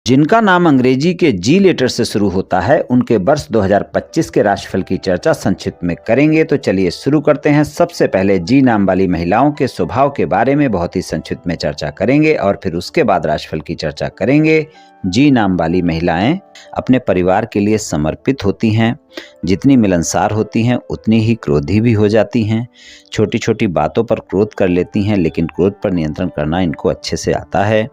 जिनका नाम अंग्रेजी के जी लेटर से शुरू होता है उनके वर्ष 2025 के राशिफल की चर्चा संक्षिप्त में करेंगे। तो चलिए शुरू करते हैं। सबसे पहले जी नाम वाली महिलाओं के स्वभाव के बारे में बहुत ही संक्षिप्त में चर्चा करेंगे और फिर उसके बाद राशिफल की चर्चा करेंगे। जी नाम वाली महिलाएं अपने परिवार के लिए समर्पित होती हैं। जितनी मिलनसार होती हैं उतनी ही क्रोधी भी हो जाती हैं। छोटी छोटी बातों पर क्रोध कर लेती हैं, लेकिन क्रोध पर नियंत्रण करना इनको अच्छे से आता है।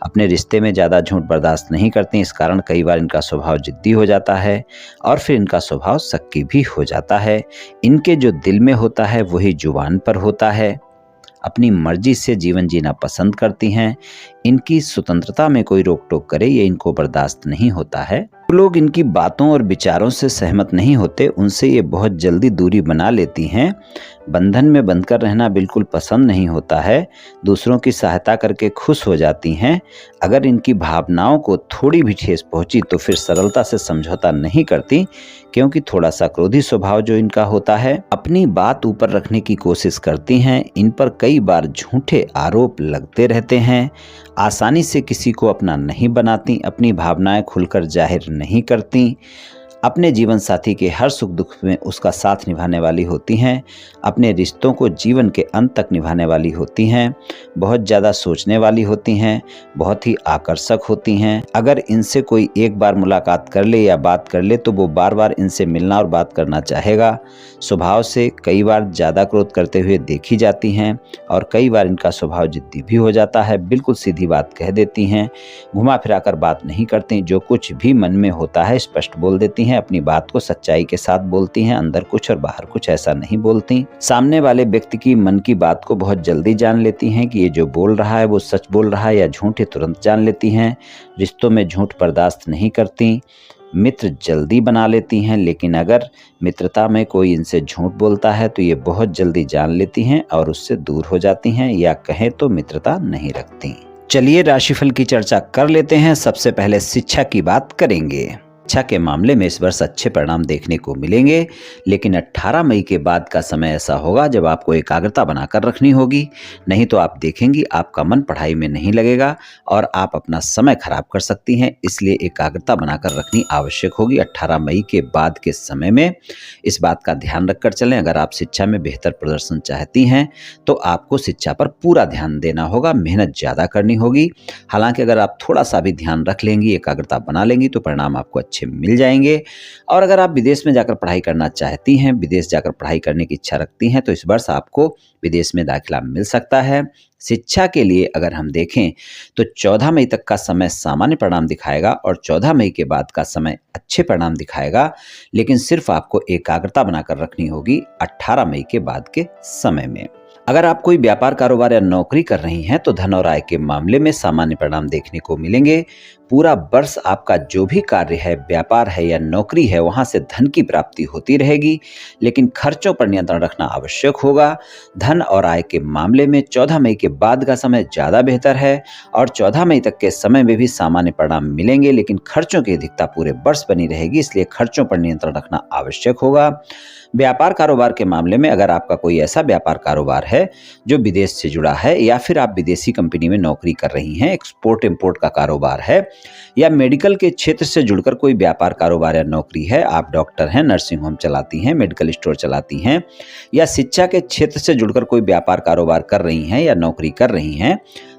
अपने रिश्ते में ज़्यादा झूठ बर्दाश्त नहीं करती, इस कारण कई बार इनका स्वभाव जिद्दी हो जाता है और फिर इनका स्वभाव शक्की भी हो जाता है। इनके जो दिल में होता है वही जुबान पर होता है। अपनी मर्जी से जीवन जीना पसंद करती हैं। इनकी स्वतंत्रता में कोई रोक टोक करे ये इनको बर्दाश्त नहीं होता है। जो लोग इनकी बातों और विचारों से सहमत नहीं होते उनसे ये बहुत जल्दी दूरी बना लेती हैं। बंधन में बंधकर रहना बिल्कुल पसंद नहीं होता है। दूसरों की सहायता करके खुश हो जाती हैं। अगर इनकी भावनाओं को थोड़ी भी ठेस पहुंची तो फिर सरलता से समझौता नहीं करती, क्योंकि थोड़ा सा क्रोधी स्वभाव जो इनका होता है। अपनी बात ऊपर रखने की कोशिश करती हैं। इन पर कई बार झूठे आरोप लगते रहते हैं। आसानी से किसी को अपना नहीं बनाती। अपनी भावनाएं खुलकर जाहिर नहीं करती। अपने जीवन साथी के हर सुख दुख में उसका साथ निभाने वाली होती हैं। अपने रिश्तों को जीवन के अंत तक निभाने वाली होती हैं। बहुत ज़्यादा सोचने वाली होती हैं। बहुत ही आकर्षक होती हैं। अगर इनसे कोई एक बार मुलाकात कर ले या बात कर ले तो वो बार बार इनसे मिलना और बात करना चाहेगा। स्वभाव से कई बार ज़्यादा क्रोध करते हुए देखी जाती हैं और कई बार इनका स्वभाव जिद्दी भी हो जाता है। बिल्कुल सीधी बात कह देती हैं। घुमा फिरा कर बात नहीं करती। जो कुछ भी मन में होता है स्पष्ट बोल देती हैं। अपनी बात को सच्चाई के साथ बोलती हैं। अंदर कुछ और बाहर कुछ ऐसा नहीं बोलती। सामने वाले व्यक्ति की मन की बात को बहुत जल्दी जान लेती हैं कि ये जो बोल रहा है वो सच बोल रहा है या झूठ, तुरंत जान लेती हैं। रिश्तों में झूठ बर्दाश्त नहीं करती। मित्र जल्दी बना लेती हैं, लेकिन अगर मित्रता में कोई इनसे झूठ बोलता है तो ये बहुत जल्दी जान लेती हैं और उससे दूर हो जाती हैं, या कहें तो मित्रता नहीं रखती। चलिए राशिफल की चर्चा कर लेते हैं। सबसे पहले शिक्षा की बात करेंगे। शिक्षा के मामले में इस वर्ष अच्छे परिणाम देखने को मिलेंगे, लेकिन 18 मई के बाद का समय ऐसा होगा जब आपको एकाग्रता बनाकर रखनी होगी। नहीं तो आप देखेंगी आपका मन पढ़ाई में नहीं लगेगा और आप अपना समय खराब कर सकती हैं। इसलिए एकाग्रता बनाकर रखनी आवश्यक होगी 18 मई के बाद के समय में। इस बात का ध्यान रखकर चलें। अगर आप शिक्षा में बेहतर प्रदर्शन चाहती हैं तो आपको शिक्षा पर पूरा ध्यान देना होगा, मेहनत ज़्यादा करनी होगी। हालांकि अगर आप थोड़ा सा भी ध्यान रख लेंगी, एकाग्रता बना लेंगी तो परिणाम आपको अच्छे मिल जाएंगे। और अगर आप विदेश में जाकर पढ़ाई करना चाहती हैं, विदेश जाकर पढ़ाई करने की इच्छा रखती हैं, तो इस वर्ष आपको विदेश में दाखिला मिल सकता है। शिक्षा के लिए अगर हम देखें तो 14 मई तक का समय सामान्य परिणाम दिखाएगा और 14 मई के बाद का समय अच्छे परिणाम दिखाएगा, लेकिन सिर्फ आपको एकाग्रता बनाकर रखनी होगी 18 मई के बाद के समय में। अगर आप कोई व्यापार, कारोबार या नौकरी कर रही हैं तो धन और आय के मामले में सामान्य परिणाम देखने को मिलेंगे। पूरा वर्ष आपका जो भी कार्य है, व्यापार है या नौकरी है, वहां से धन की प्राप्ति होती रहेगी, लेकिन खर्चों पर नियंत्रण रखना आवश्यक होगा। धन और आय के मामले में 14 मई के बाद का समय ज़्यादा बेहतर है और 14 मई तक के समय में भी सामान्य परिणाम मिलेंगे, लेकिन खर्चों की अधिकता पूरे वर्ष बनी रहेगी, इसलिए खर्चों पर नियंत्रण रखना आवश्यक होगा। व्यापार कारोबार के मामले में अगर आपका कोई ऐसा व्यापार कारोबार है जो विदेश से जुड़ा है या फिर आप विदेशी कंपनी में नौकरी कर रही हैं, एक्सपोर्ट इंपोर्ट का कारोबार है, या मेडिकल के क्षेत्र से जुड़कर कोई व्यापार कारोबार या नौकरी है, आप डॉक्टर हैं, नर्सिंग होम चलाती हैं, मेडिकल स्टोर चलाती हैं, या शिक्षा के क्षेत्र से जुड़कर कोई व्यापार कारोबार कर रही हैं या नौकरी कर रही हैं,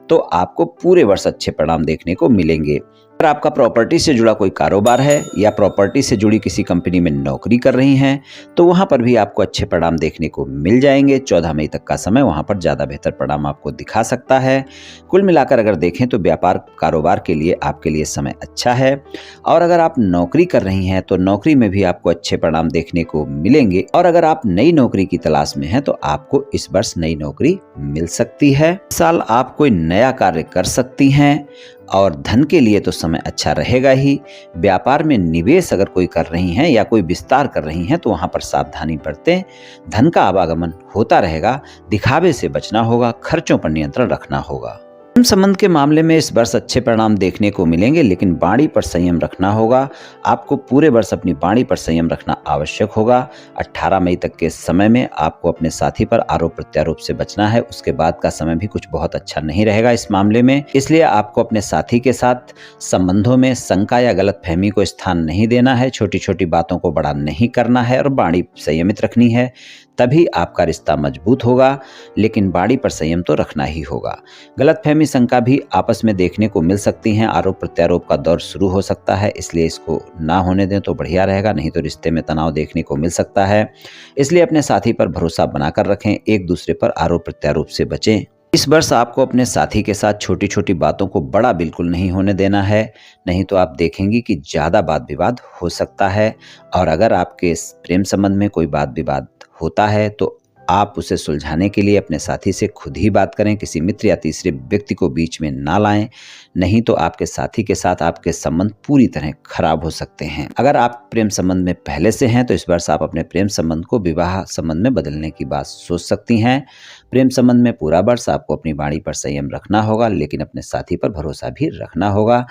तो आपको पूरे वर्ष अच्छे परिणाम देखने को मिलेंगे। अगर आपका प्रॉपर्टी से जुड़ा कोई कारोबार है या प्रॉपर्टी से जुड़ी किसी कंपनी में नौकरी कर रही हैं, तो वहां पर भी आपको अच्छे परिणाम देखने को मिल जाएंगे। 14 मई तक का समय वहां पर ज़्यादा बेहतर परिणाम आपको दिखा सकता है। कुल मिलाकर अगर देखें तो व्यापार कारोबार के लिए आपके लिए समय अच्छा है। और अगर आप नौकरी कर रही हैं तो नौकरी में भी आपको अच्छे परिणाम देखने को मिलेंगे। और अगर आप नई नौकरी की तलाश में हैं तो आपको इस वर्ष नई नौकरी मिल सकती है। इस साल आप कोई नया कार्य कर सकती हैं और धन के लिए तो समय अच्छा रहेगा ही। व्यापार में निवेश अगर कोई कर रही हैं या कोई विस्तार कर रही हैं तो वहां पर सावधानी बरतें। धन का आवागमन होता रहेगा, दिखावे से बचना होगा, खर्चों पर नियंत्रण रखना होगा। प्रेम संबंध के मामले में इस वर्ष अच्छे परिणाम देखने को मिलेंगे, लेकिन वाणी पर संयम रखना होगा। आपको पूरे वर्ष अपनी वाणी पर संयम रखना आवश्यक होगा। 18 मई तक के समय में आपको अपने साथी पर आरोप प्रत्यारोप से बचना है। उसके बाद का समय भी कुछ बहुत अच्छा नहीं रहेगा इस मामले में, इसलिए आपको अपने साथी के साथ संबंधों में शंका या गलतफहमी को स्थान नहीं देना है। छोटी छोटी बातों को बड़ा नहीं करना है और वाणी संयमित रखनी है, तभी आपका रिश्ता मजबूत होगा। लेकिन वाणी पर संयम तो रखना ही होगा। गलतफहमी, शंका भी आपस में देखने को मिल सकती हैं। आरोप प्रत्यारोप का दौर शुरू हो सकता है, इसलिए इसको ना होने दें तो बढ़िया रहेगा, नहीं तो रिश्ते में तनाव देखने को मिल सकता है। इसलिए अपने साथी पर भरोसा बनाकर रखें, एक दूसरे पर आरोप प्रत्यारोप से बचें। इस वर्ष आपको अपने साथी के साथ छोटी छोटी बातों को बड़ा बिल्कुल नहीं होने देना है, नहीं तो आप देखेंगी कि ज़्यादा वाद विवाद हो सकता है। और अगर आपके प्रेम संबंध में कोई वाद विवाद होता है तो आप उसे सुलझाने के लिए अपने साथी से खुद ही बात करें, किसी मित्र या तीसरे व्यक्ति को बीच में ना लाएं, नहीं तो आपके साथी के साथ आपके संबंध पूरी तरह खराब हो सकते हैं। अगर आप प्रेम संबंध में पहले से हैं तो इस वर्ष आप अपने प्रेम संबंध को विवाह संबंध में बदलने की बात सोच सकती हैं। प्रेम संबंध में पूरा वर्ष आपको अपनी वाणी पर संयम रखना होगा, लेकिन अपने साथी पर भरोसा भी रखना होगा।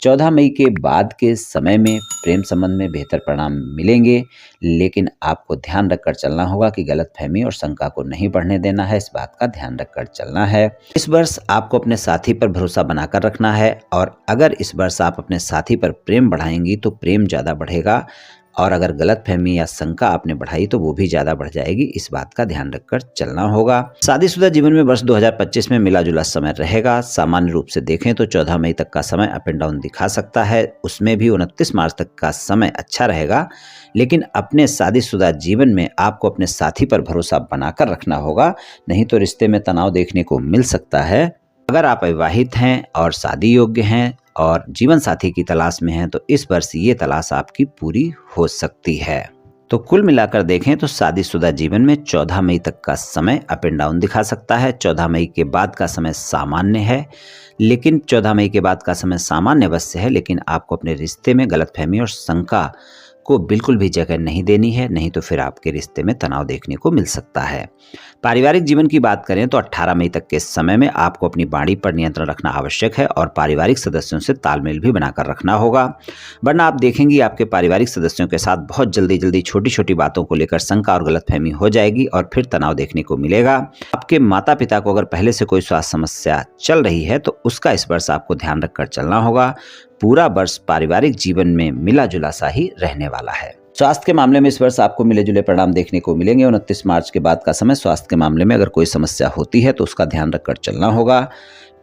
14 मई के बाद के समय में प्रेम संबंध में बेहतर परिणाम मिलेंगे, लेकिन आपको ध्यान रखकर चलना होगा कि गलतफहमी और शंका को नहीं बढ़ने देना है। इस बात का ध्यान रखकर चलना है। इस वर्ष आपको अपने साथी पर भरोसा बनाकर रखना है, और अगर इस वर्ष आप अपने साथी पर प्रेम बढ़ाएंगी तो प्रेम ज़्यादा बढ़ेगा, और अगर गलतफहमी या शंका आपने बढ़ाई तो वो भी ज़्यादा बढ़ जाएगी। इस बात का ध्यान रखकर चलना होगा। शादीशुदा जीवन में वर्ष 2025 में मिला जुला समय रहेगा। सामान्य रूप से देखें तो 14 मई तक का समय अप एंड डाउन दिखा सकता है, उसमें भी 29 मार्च तक का समय अच्छा रहेगा। लेकिन अपने शादीशुदा जीवन में आपको अपने साथी पर भरोसा बनाकर रखना होगा, नहीं तो रिश्ते में तनाव देखने को मिल सकता है। अगर आप विवाहित हैं और शादी योग्य हैं और जीवन साथी की तलाश में हैं तो इस वर्ष ये तलाश आपकी पूरी हो सकती है। तो कुल मिलाकर देखें तो शादीशुदा जीवन में 14 मई तक का समय अप एंड डाउन दिखा सकता है। 14 मई के बाद का समय सामान्य है, लेकिन 14 मई के बाद का समय सामान्य अवश्य है, लेकिन आपको अपने रिश्ते में गलतफहमी और शंका को बिल्कुल भी जगह नहीं देनी है, नहीं तो फिर आपके रिश्ते में तनाव देखने को मिल सकता है। पारिवारिक जीवन की बात करें तो 18 मई तक के समय में आपको अपनी वाणी पर नियंत्रण रखना आवश्यक है और पारिवारिक सदस्यों से तालमेल भी बनाकर रखना होगा, वरना आप देखेंगी आपके पारिवारिक सदस्यों के साथ बहुत जल्दी छोटी छोटी बातों को लेकर शंका और गलतफहमी हो जाएगी और फिर तनाव देखने को मिलेगा। आपके माता पिता को अगर पहले से कोई स्वास्थ्य समस्या चल रही है तो उसका इस वर्ष आपको ध्यान रखकर चलना होगा। पूरा वर्ष पारिवारिक जीवन में मिला जुला सा ही रहने वाला है। स्वास्थ्य के मामले में इस वर्ष आपको मिले जुले परिणाम देखने को मिलेंगे। 29 मार्च के बाद का समय स्वास्थ्य के मामले में अगर कोई समस्या होती है तो उसका ध्यान रखकर चलना होगा।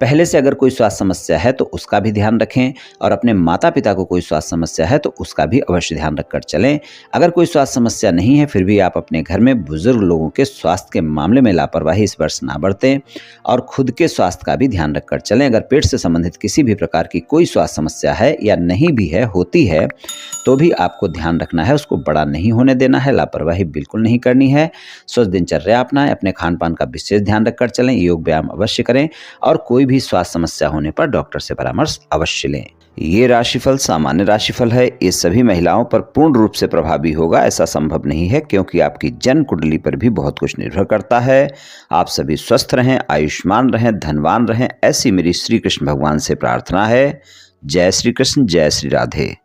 पहले से अगर कोई स्वास्थ्य समस्या है तो उसका भी ध्यान रखें, और अपने माता पिता को कोई स्वास्थ्य समस्या है तो उसका भी अवश्य ध्यान रखकर चलें। अगर कोई स्वास्थ्य समस्या नहीं है फिर भी आप अपने घर में बुजुर्ग लोगों के स्वास्थ्य के मामले में लापरवाही इस वर्ष ना बरतें और खुद के स्वास्थ्य का भी ध्यान रखकर चलें। अगर पेट से संबंधित किसी भी प्रकार की कोई स्वास्थ्य समस्या है या नहीं भी है, होती है, तो भी आपको ध्यान रखना है, उसको बड़ा नहीं होने देना है, लापरवाही बिल्कुल नहीं करनी है। स्वस्थ दिनचर्या अपनाएं, अपने खान पान का विशेष ध्यान रखकर चलें, योग व्यायाम अवश्य करें और कोई भी स्वास्थ्य समस्या होने पर डॉक्टर से परामर्श अवश्य लें। ये राशिफल सामान्य राशिफल है, ये सभी महिलाओं पर पूर्ण रूप से प्रभावी होगा ऐसा संभव नहीं है, क्योंकि आपकी जन्म कुंडली पर भी बहुत कुछ निर्भर करता है। आप सभी स्वस्थ रहें, आयुष्मान रहें, धनवान रहें, ऐसी मेरी श्री कृष्ण भगवान से प्रार्थना है। जय श्री कृष्ण, जय श्री राधे।